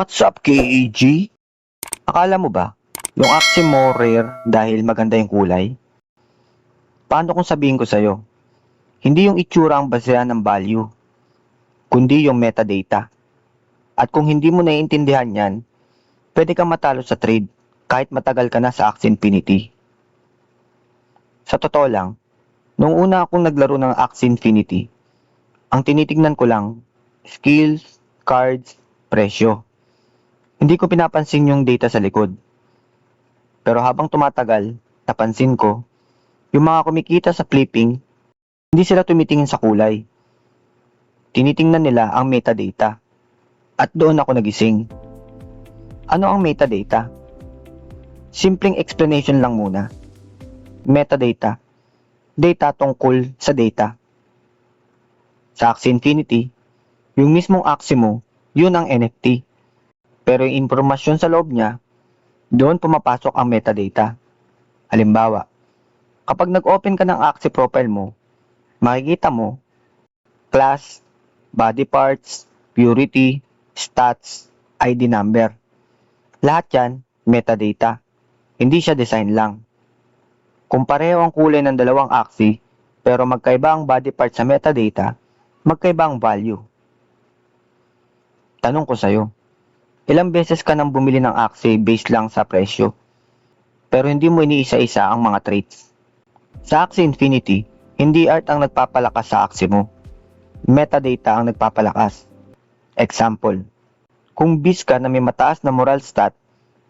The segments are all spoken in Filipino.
What's up, KAG? Akala mo ba, yung Axie mo rare dahil maganda yung kulay? Paano kung sabihin ko sa'yo, hindi yung itsura ang basehan ng value, kundi yung metadata. At kung hindi mo naiintindihan yan, pwede kang matalo sa trade kahit matagal ka na sa Axie Infinity. Sa totoo lang, nung una akong naglaro ng Axie Infinity, ang tinitignan ko lang, skills, cards, presyo. Hindi ko pinapansin yung data sa likod. Pero habang tumatagal, napansin ko, yung mga kumikita sa flipping, hindi sila tumitingin sa kulay. Tinitingnan nila ang metadata. At doon ako nagising. Ano ang metadata? Simpleng explanation lang muna. Metadata. Data tungkol sa data. Sa Axie Infinity, yung mismong Axie mo, yun ang NFT. Pero yung impormasyon sa loob niya, doon pumapasok ang metadata. Halimbawa, kapag nag-open ka ng Axie profile mo, makikita mo class, body parts, purity, stats, ID number. Lahat yan, metadata. Hindi siya design lang. Kung pareho ang kulay ng dalawang Axie, pero magkaiba ang body part sa metadata, magkaiba ang value. Tanong ko sa'yo, ilang beses ka nang bumili ng Axie based lang sa presyo, pero hindi mo iniisa-isa ang mga traits? Sa Axie Infinity, hindi art ang nagpapalakas sa Axie mo. Metadata ang nagpapalakas. Example, kung beast ka na may mataas na moral stat,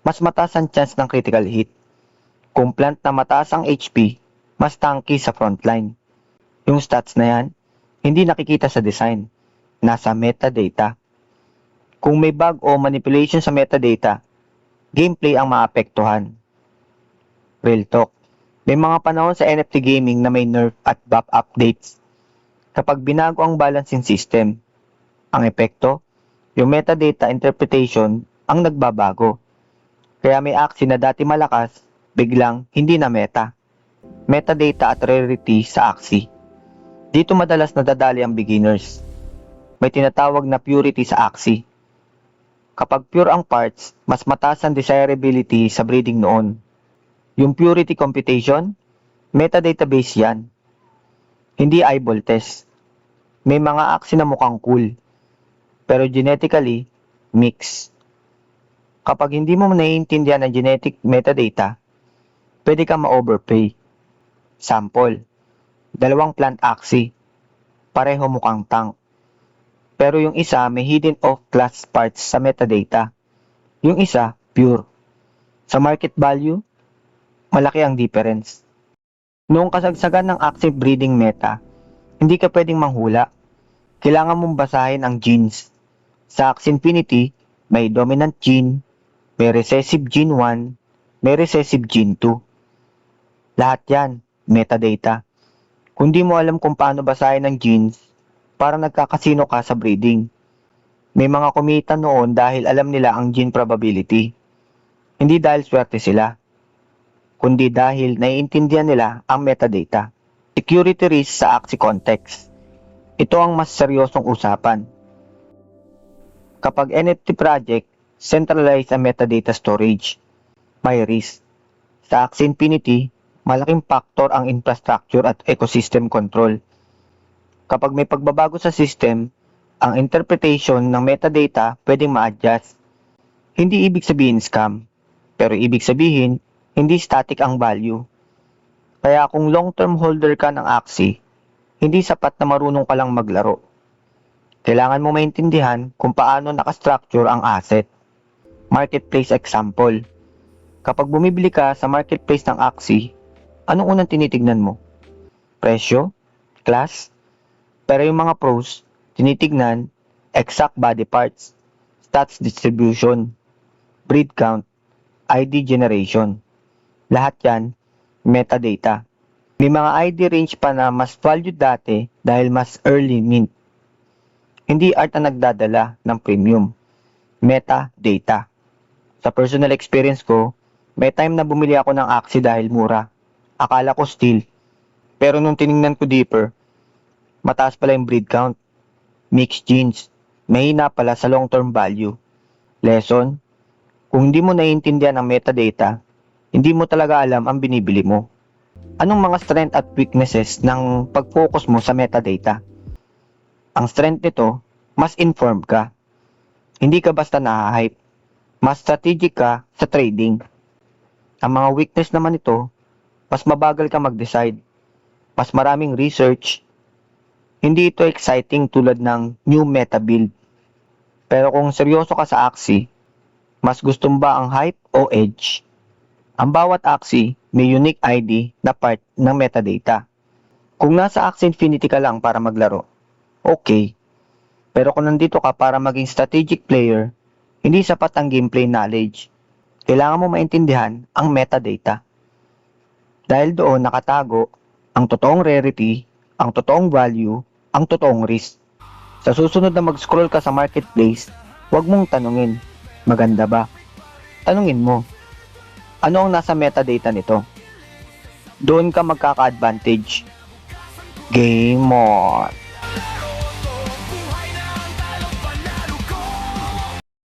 mas mataas ang chance ng critical hit. Kung plant na mataas ang HP, mas tanky sa frontline. Yung stats na yan, hindi nakikita sa design. Nasa metadata. Kung may bug o manipulation sa metadata, gameplay ang maapektuhan. Real talk. May mga panahon sa NFT gaming na may nerf at buff updates. Kapag binago ang balancing system, ang epekto, yung metadata interpretation ang nagbabago. Kaya may Axie na dati malakas, biglang hindi na meta. Metadata at rarity sa Axie. Dito madalas nadadali ang beginners. May tinatawag na purity sa Axie. Kapag pure ang parts, mas mataas ang desirability sa breeding noon. Yung purity computation, metadata base yan. Hindi eyeball test. May mga Axie na mukhang cool, pero genetically, mix. Kapag hindi mo naiintindihan ang genetic metadata, pwede kang ma-overpay. Sample, dalawang plant Axie, pareho mukhang tank. Pero yung isa may hidden off-class parts sa metadata. Yung isa, pure. Sa market value, malaki ang difference. Noong kasagsagan ng active breeding meta, hindi ka pwedeng manghula. Kailangan mong basahin ang genes. Sa Axie Infinity, may dominant gene, may recessive gene 1, may recessive gene 2. Lahat yan, metadata. Kung di mo alam kung paano basahin ang genes, parang nagkakasino ka sa breeding. May mga kumita noon dahil alam nila ang gene probability. Hindi dahil swerte sila, kundi dahil naiintindihan nila ang metadata. Security risk sa Axie context. Ito ang mas seryosong usapan. Kapag NFT project, centralized ang metadata storage. May risk. Sa Axie Infinity, malaking factor ang infrastructure at ecosystem control. Kapag may pagbabago sa system, ang interpretation ng metadata pwedeng ma-adjust. Hindi ibig sabihin scam, pero ibig sabihin hindi static ang value. Kaya kung long-term holder ka ng Axie, hindi sapat na marunong ka lang maglaro. Kailangan mo maintindihan kung paano nakastructure ang asset. Marketplace example. Kapag bumibili ka sa marketplace ng Axie, anong unang tinitignan mo? Presyo? Class? Pero yung mga pros, tinitignan exact body parts, stats distribution, breed count, ID generation. Lahat yan, metadata. May mga ID range pa na mas valued dati dahil mas early mint. Hindi art ang nagdadala ng premium. Metadata. Sa personal experience ko, may time na bumili ako ng Axie dahil mura. Akala ko steal. Pero nung tiningnan ko deeper, mataas pala yung breed count, mixed genes, mahina pala sa long-term value. Lesson: kung hindi mo naiintindihan ang metadata, hindi mo talaga alam ang binibili mo. Anong mga strength at weaknesses ng pag-focus mo sa metadata? Ang strength nito, mas informed ka. Hindi ka basta nahahype. Mas strategic ka sa trading. Ang mga weakness naman nito, mas mabagal ka mag-decide. Mas maraming research. Hindi ito exciting tulad ng new meta build. Pero kung seryoso ka sa Axie, mas gusto mo ba ang hype o edge? Ang bawat Axie may unique ID na part ng metadata. Kung nasa Axie Infinity ka lang para maglaro, okay. Pero kung nandito ka para maging strategic player, hindi sapat ang gameplay knowledge. Kailangan mo maintindihan ang metadata. Dahil doon nakatago ang totoong rarity, ang totoong value, ang totoong risk. Sa susunod na mag-scroll ka sa marketplace, huwag mong tanungin, maganda ba? Tanungin mo, ano ang nasa metadata nito? Doon ka magkaka-advantage. Game on!